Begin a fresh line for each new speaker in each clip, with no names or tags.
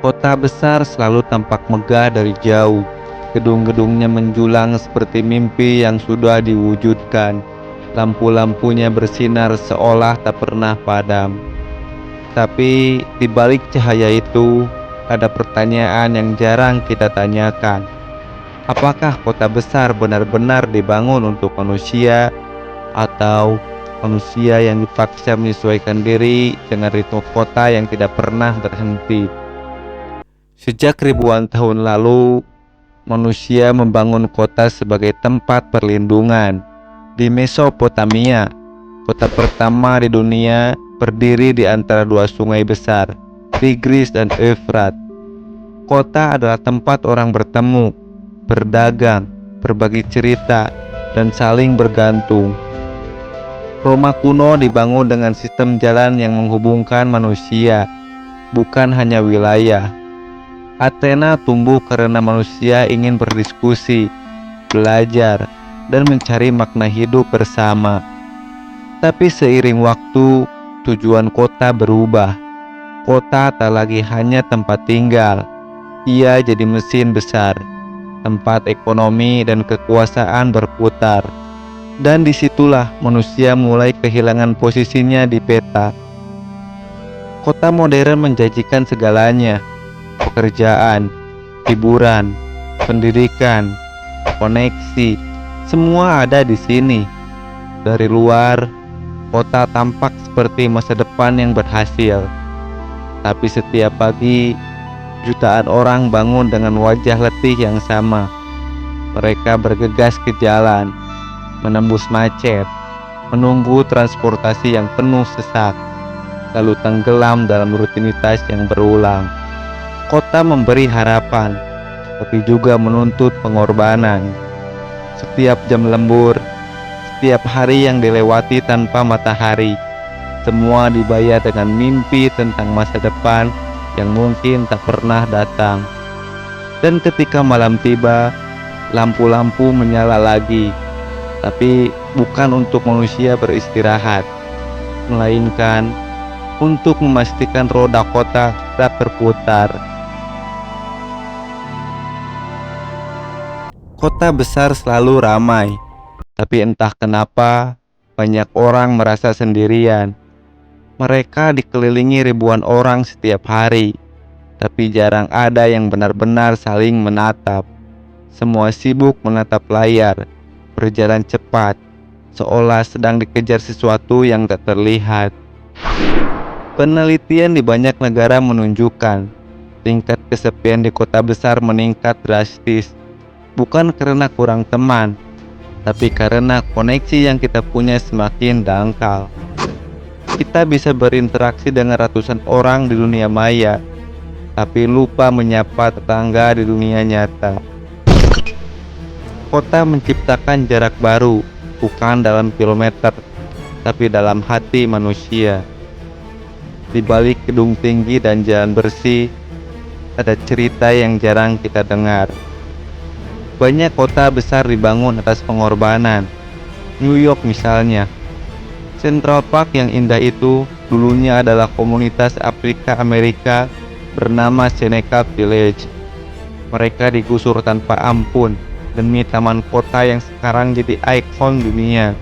Kota besar selalu tampak megah dari jauh. Gedung-gedungnya menjulang seperti mimpi yang sudah diwujudkan. Lampu-lampunya bersinar seolah tak pernah padam. Tapi di balik cahaya itu, ada pertanyaan yang jarang kita tanyakan. Apakah kota besar benar-benar dibangun untuk manusia, atau manusia yang dipaksa menyesuaikan diri dengan ritme kota yang tidak pernah berhenti? Sejak ribuan tahun lalu, manusia membangun kota sebagai tempat perlindungan. Di Mesopotamia, kota pertama di dunia berdiri di antara dua sungai besar, Tigris dan Efrat. Kota adalah tempat orang bertemu, berdagang, berbagi cerita, dan saling bergantung. Roma kuno dibangun dengan sistem jalan yang menghubungkan manusia, bukan hanya wilayah. Athena tumbuh karena manusia ingin berdiskusi, belajar, dan mencari makna hidup bersama. Tapi seiring waktu, tujuan kota berubah. Kota tak lagi hanya tempat tinggal, ia jadi mesin besar, tempat ekonomi dan kekuasaan berputar. Dan disitulah manusia mulai kehilangan posisinya di peta. Kota modern menjanjikan segalanya: pekerjaan, hiburan, pendidikan, koneksi, semua ada di sini. Dari luar, kota tampak seperti masa depan yang berhasil. Tapi setiap pagi, jutaan orang bangun dengan wajah letih yang sama. Mereka bergegas ke jalan, menembus macet, menunggu transportasi yang penuh sesak, lalu tenggelam dalam rutinitas yang berulang. Kota memberi harapan, tapi juga menuntut pengorbanan. Setiap jam lembur, setiap hari yang dilewati tanpa matahari, semua dibayar dengan mimpi tentang masa depan yang mungkin tak pernah datang. Dan ketika malam tiba, lampu-lampu menyala lagi, tapi bukan untuk manusia beristirahat, melainkan untuk memastikan roda kota tetap berputar. Kota besar selalu ramai, tapi entah kenapa banyak orang merasa sendirian. Mereka dikelilingi ribuan orang setiap hari, tapi jarang ada yang benar-benar saling menatap. Semua sibuk menatap layar, berjalan cepat, seolah sedang dikejar sesuatu yang tak terlihat. Penelitian di banyak negara menunjukkan tingkat kesepian di kota besar meningkat drastis. Bukan karena kurang teman, tapi karena koneksi yang kita punya semakin dangkal. Kita bisa berinteraksi dengan ratusan orang di dunia maya, tapi lupa menyapa tetangga di dunia nyata. Kota menciptakan jarak baru, bukan dalam kilometer, tapi dalam hati manusia. Di balik gedung tinggi dan jalan bersih, ada cerita yang jarang kita dengar. Banyak kota besar dibangun atas pengorbanan. New York misalnya. Central Park yang indah itu dulunya adalah komunitas Afrika Amerika bernama Seneca Village. Mereka digusur tanpa ampun demi taman kota yang sekarang jadi ikon dunia.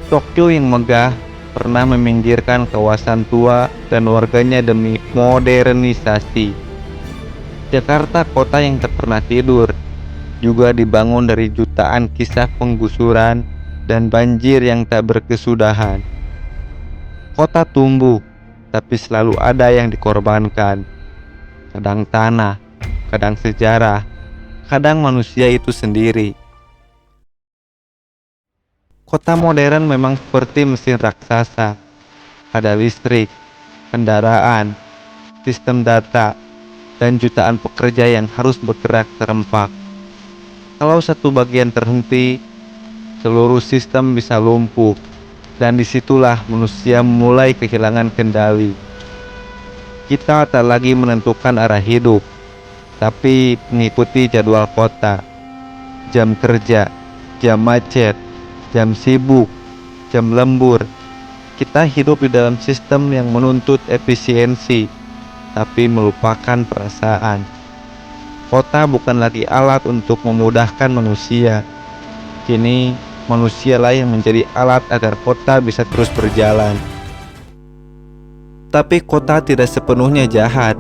Tokyo yang megah pernah meminggirkan kawasan tua dan warganya demi modernisasi. Jakarta, kota yang tak pernah tidur, juga dibangun dari jutaan kisah penggusuran dan banjir yang tak berkesudahan. Kota tumbuh, tapi selalu ada yang dikorbankan. Kadang tanah, kadang sejarah, kadang manusia itu sendiri. Kota modern memang seperti mesin raksasa. Ada listrik, kendaraan, sistem data, dan jutaan pekerja yang harus bergerak serempak. Kalau satu bagian terhenti, seluruh sistem bisa lumpuh, dan disitulah manusia mulai kehilangan kendali. Kita tak lagi menentukan arah hidup, tapi mengikuti jadwal kota, jam kerja, jam macet, jam sibuk, jam lembur. Kita hidup di dalam sistem yang menuntut efisiensi, tapi melupakan perasaan. Kota bukan lagi alat untuk memudahkan manusia. Kini, manusialah yang menjadi alat agar kota bisa terus berjalan. Tapi kota tidak sepenuhnya jahat.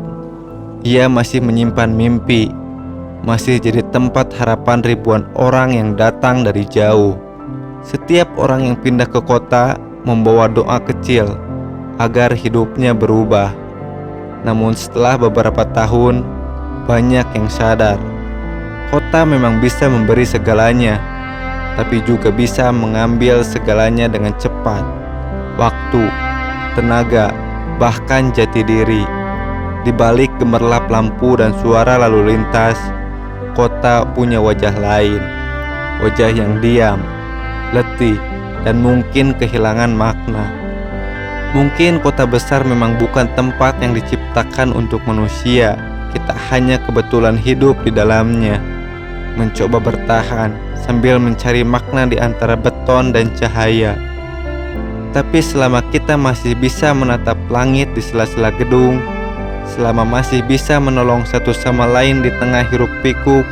Ia masih menyimpan mimpi, masih jadi tempat harapan ribuan orang yang datang dari jauh. Setiap orang yang pindah ke kota membawa doa kecil agar hidupnya berubah. Namun setelah beberapa tahun, banyak yang sadar kota memang bisa memberi segalanya, tapi juga bisa mengambil segalanya dengan cepat. Waktu, tenaga, bahkan jati diri. Di balik gemerlap lampu dan suara lalu lintas, kota punya wajah lain. Wajah yang diam, letih, dan mungkin kehilangan makna. Mungkin kota besar memang bukan tempat yang diciptakan untuk manusia. Kita hanya kebetulan hidup di dalamnya, mencoba bertahan sambil mencari makna di antara beton dan cahaya. Tapi selama kita masih bisa menatap langit di sela-sela gedung, selama masih bisa menolong satu sama lain di tengah hiruk pikuk,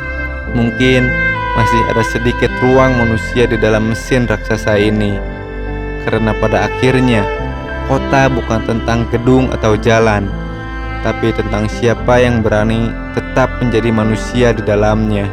mungkin masih ada sedikit ruang manusia di dalam mesin raksasa ini. Karena pada akhirnya, kota bukan tentang gedung atau jalan, tapi tentang siapa yang berani tetap menjadi manusia di dalamnya.